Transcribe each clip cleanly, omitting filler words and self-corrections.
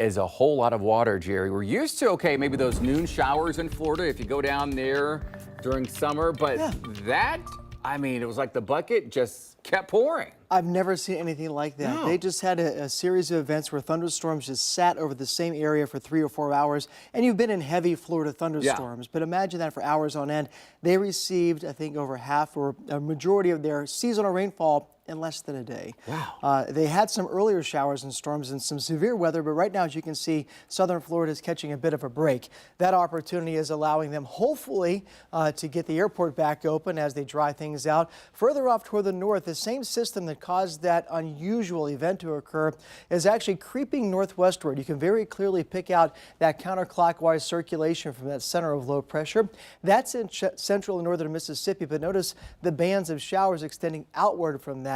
is a whole lot of water, Jerry. We're used to, okay, maybe those noon showers in Florida if you go down there during summer, but that, I mean, it was like the bucket just kept pouring. I've never seen anything like that. No. They just had a series of events where thunderstorms just sat over the same area for 3 or 4 hours. And you've been in heavy Florida thunderstorms, but imagine that for hours on end. They received, I think, over half or a majority of their seasonal rainfall in less than a day. Wow. They had some earlier showers and storms and some severe weather, but right now, as you can see, southern Florida is catching a bit of a break. That opportunity is allowing them, hopefully, to get the airport back open as they dry things out. Further off toward the north, the same system that caused that unusual event to occur is actually creeping northwestward. You can very clearly pick out that counterclockwise circulation from that center of low pressure. That's in central and northern Mississippi, but notice the bands of showers extending outward from that.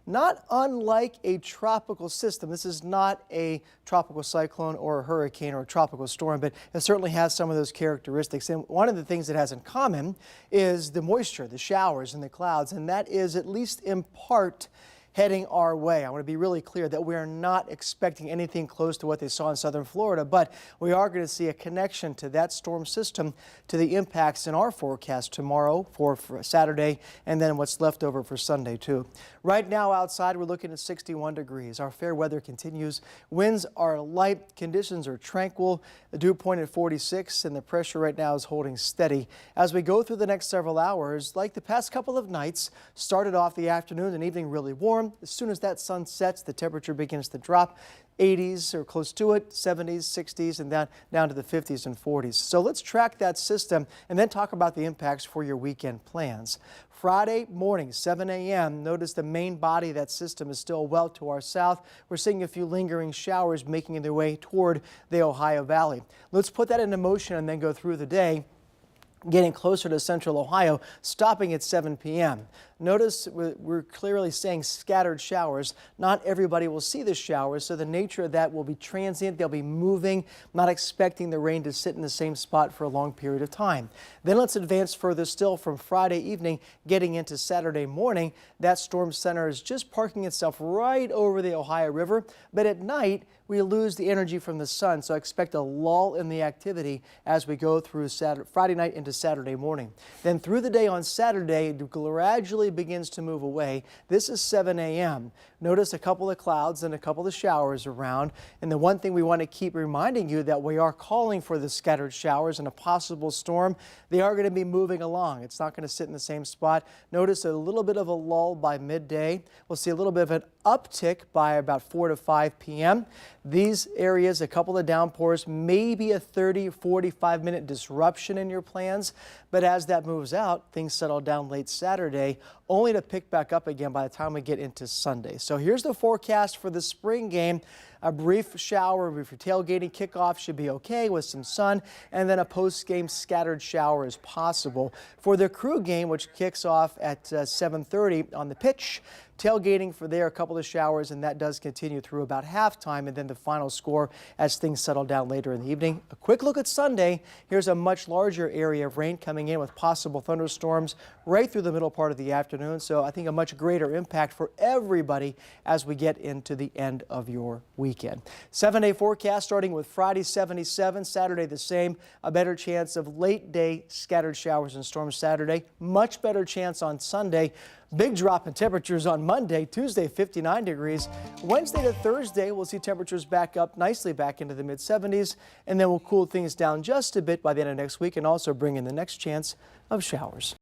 Not unlike a tropical system. This is not a tropical cyclone or a hurricane or a tropical storm, but it certainly has some of those characteristics. And one of the things it has in common is the moisture, the showers and the clouds, and that is at least in part heading our way. I want to be really clear that we are not expecting anything close to what they saw in southern Florida, but we are going to see a connection to that storm system to the impacts in our forecast tomorrow for Saturday and then what's left over for Sunday too. Right now outside we're looking at 61 degrees. Our fair weather continues. Winds are light, conditions are tranquil. The dew point at 46 and the pressure right now is holding steady. As we go through the next several hours, like the past couple of nights, started off the afternoon and evening really warm. As soon as that sun sets, the temperature begins to drop. 80s or close to it, 70s, 60s, and down to the 50s and 40s. So let's track that system and then talk about the impacts for your weekend plans. Friday morning, 7 a.m., notice the main body of that system is still well to our south. We're seeing a few lingering showers making their way toward the Ohio Valley. Let's put that into motion and then go through the day, getting closer to central Ohio, stopping at 7 p.m. Notice we're clearly saying scattered showers. Not everybody will see the showers, so the nature of that will be transient. They'll be moving, not expecting the rain to sit in the same spot for a long period of time. Then let's advance further still from Friday evening, getting into Saturday morning. That storm center is just parking itself right over the Ohio River, but at night, we lose the energy from the sun, so expect a lull in the activity as we go through Friday night into Saturday morning. Then through the day on Saturday, it gradually begins to move away. This is 7 a.m. Notice a couple of clouds and a couple of showers around. And the one thing we want to keep reminding you that we are calling for the scattered showers and a possible storm. They are going to be moving along. It's not going to sit in the same spot. Notice a little bit of a lull by midday. We'll see a little bit of an uptick by about 4 to 5 p.m. These areas, a couple of downpours, maybe a 30, 45-minute disruption in your plans. But as that moves out, things settle down late Saturday, only to pick back up again by the time we get into Sunday. So here's the forecast for the spring game. A brief shower for tailgating kickoff should be okay with some sun, and then a post-game scattered shower is possible. For the crew game, which kicks off at 7:30 on the pitch, tailgating for there, a couple of showers, and that does continue through about halftime, and then the final score as things settle down later in the evening. A quick look at Sunday. Here's a much larger area of rain coming in with possible thunderstorms right through the middle part of the afternoon, so I think a much greater impact for everybody as we get into the end of your weekend. 7-day forecast starting with Friday 77, Saturday the same. A better chance of late day scattered showers and storms Saturday. Much better chance on Sunday. Big drop in temperatures on Monday, Tuesday 59 degrees. Wednesday to Thursday we'll see temperatures back up nicely back into the mid 70s, and then we'll cool things down just a bit by the end of next week and also bring in the next chance of showers.